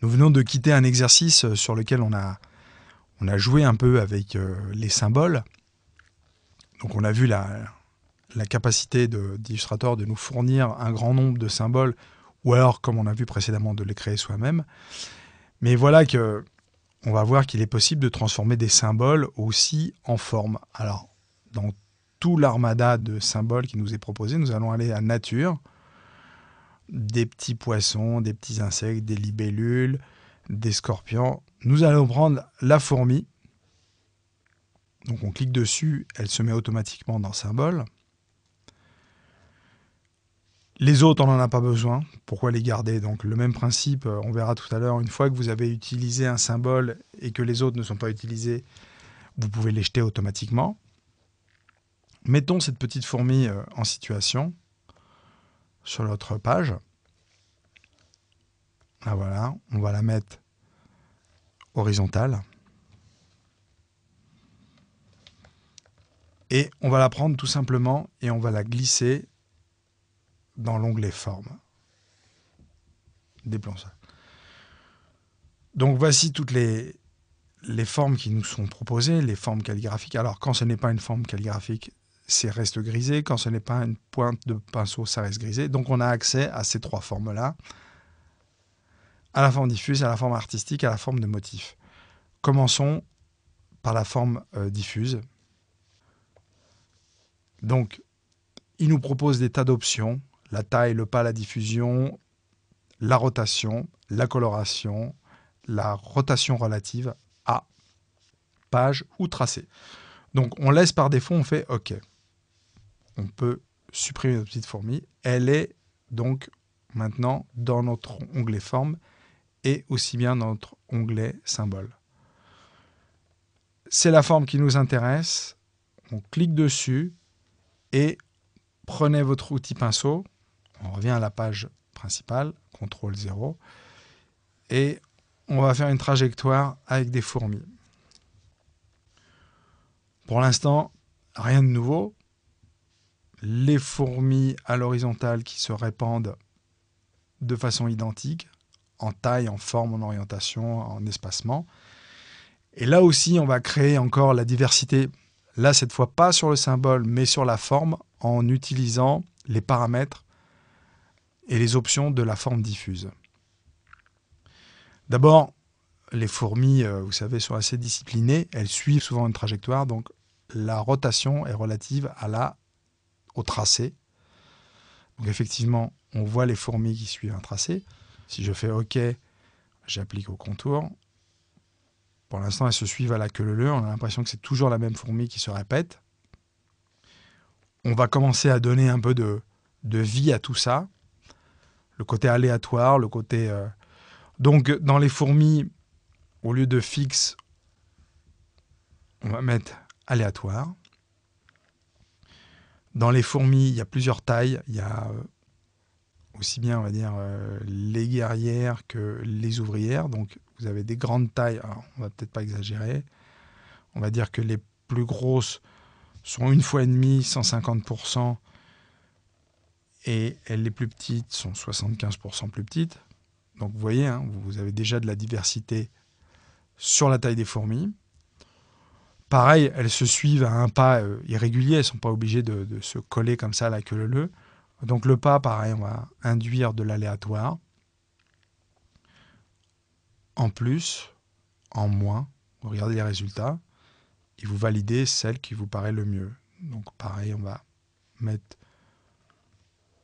Nous venons de quitter un exercice sur lequel on a joué un peu avec les symboles. Donc on a vu la capacité d'Illustrator de nous fournir un grand nombre de symboles, ou alors, comme on a vu précédemment, de les créer soi-même. Mais voilà que on va voir qu'il est possible de transformer des symboles aussi en forme. Alors, dans tout l'armada de symboles qui nous est proposé, nous allons aller à nature, des petits poissons, des petits insectes, des libellules, des scorpions. Nous allons prendre la fourmi. Donc on clique dessus, elle se met automatiquement dans symbole. Les autres, on n'en a pas besoin. Pourquoi les garder? Donc le même principe, on verra tout à l'heure, une fois que vous avez utilisé un symbole et que les autres ne sont pas utilisés, vous pouvez les jeter automatiquement. Mettons cette petite fourmi en situation sur notre page. Là, voilà, on va la mettre horizontale. Et on va la prendre tout simplement et on va la glisser dans l'onglet Forme. Déplons ça. Donc voici toutes les formes qui nous sont proposées, les formes calligraphiques. Alors quand ce n'est pas une forme calligraphique, c'est reste grisé. Quand ce n'est pas une pointe de pinceau, ça reste grisé. Donc on a accès à ces trois formes-là, à la forme diffuse, à la forme artistique, à la forme de motif. Commençons par la forme diffuse. Donc, il nous propose des tas d'options, la taille, le pas, la diffusion, la rotation, la coloration, la rotation relative à page ou tracé. Donc, on laisse par défaut, on fait OK. On peut supprimer notre petite fourmi. Elle est donc maintenant dans notre onglet forme et aussi bien dans notre onglet symbole. C'est la forme qui nous intéresse. On clique dessus et prenez votre outil pinceau. On revient à la page principale, CTRL 0. Et on va faire une trajectoire avec des fourmis. Pour l'instant, rien de nouveau. Les fourmis à l'horizontale qui se répandent de façon identique, en taille, en forme, en orientation, en espacement. Et là aussi, on va créer encore la diversité. Là, cette fois, pas sur le symbole, mais sur la forme, en utilisant les paramètres et les options de la forme diffuse. D'abord, les fourmis, vous savez, sont assez disciplinées. Elles suivent souvent une trajectoire, donc la rotation est relative au tracé. Donc effectivement, on voit les fourmis qui suivent un tracé. Si je fais OK, j'applique au contour. Pour l'instant, elles se suivent à la queue leu. On a l'impression que c'est toujours la même fourmi qui se répète. On va commencer à donner un peu de vie à tout ça. Le côté aléatoire, le côté... Donc, dans les fourmis, au lieu de fixe, on va mettre aléatoire. Dans les fourmis, il y a plusieurs tailles. Il y a aussi bien, on va dire, les guerrières que les ouvrières. Donc, vous avez des grandes tailles. Alors, on va peut-être pas exagérer. On va dire que les plus grosses sont 1,5 fois, 150%. Et les plus petites sont 75% plus petites. Donc, vous voyez, hein, vous avez déjà de la diversité sur la taille des fourmis. Pareil, elles se suivent à un pas irrégulier. Elles ne sont pas obligées de se coller comme ça à la queue leu. Donc le pas, pareil, on va induire de l'aléatoire. En plus, en moins, vous regardez les résultats et vous validez celle qui vous paraît le mieux. Donc pareil, on va mettre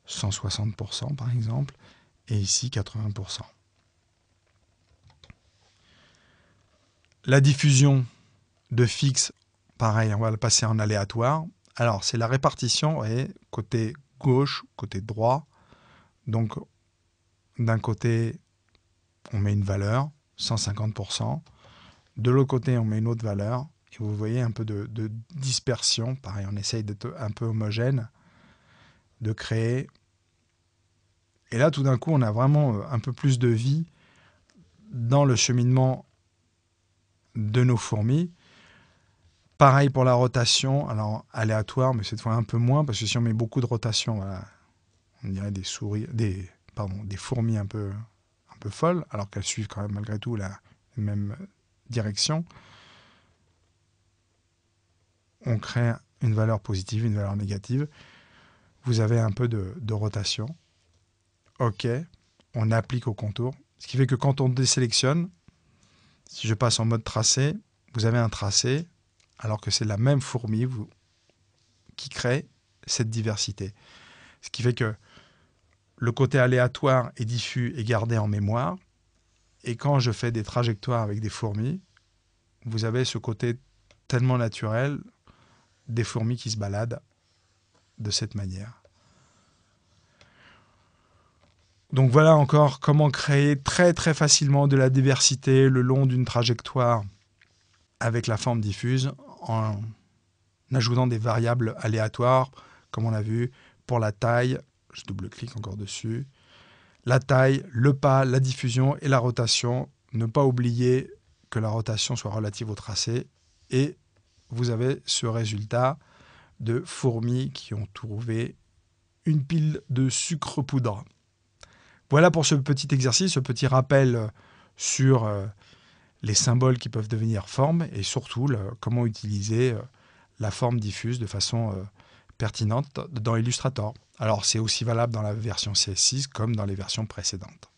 160% par exemple, et ici 80%. La diffusion de fixe, pareil, on va le passer en aléatoire. Alors c'est la répartition, et côté gauche, côté droit. Donc, d'un côté, on met une valeur, 150%. De l'autre côté, on met une autre valeur. Et vous voyez un peu de dispersion. Pareil, on essaye d'être un peu homogène, de créer. Et là, tout d'un coup, on a vraiment un peu plus de vie dans le cheminement de nos fourmis. Pareil pour la rotation. Alors, aléatoire, mais cette fois un peu moins, parce que si on met beaucoup de rotation, voilà, on dirait des fourmis un peu peu folles, alors qu'elles suivent quand même malgré tout la même direction, on crée une valeur positive, une valeur négative. Vous avez un peu de rotation. OK, on applique au contour. Ce qui fait que quand on désélectionne, si je passe en mode tracé, vous avez un tracé, alors que c'est la même fourmi qui crée cette diversité. Ce qui fait que le côté aléatoire et diffus est gardé en mémoire. Et quand je fais des trajectoires avec des fourmis, vous avez ce côté tellement naturel des fourmis qui se baladent de cette manière. Donc voilà encore comment créer très très facilement de la diversité le long d'une trajectoire avec la forme diffuse en ajoutant des variables aléatoires, comme on a vu, pour la taille, je double-clique encore dessus, la taille, le pas, la diffusion et la rotation. Ne pas oublier que la rotation soit relative au tracé et vous avez ce résultat de fourmis qui ont trouvé une pile de sucre poudre. Voilà pour ce petit exercice, ce petit rappel sur les symboles qui peuvent devenir formes et surtout comment utiliser la forme diffuse de façon pertinente dans Illustrator. Alors c'est aussi valable dans la version CS6 comme dans les versions précédentes.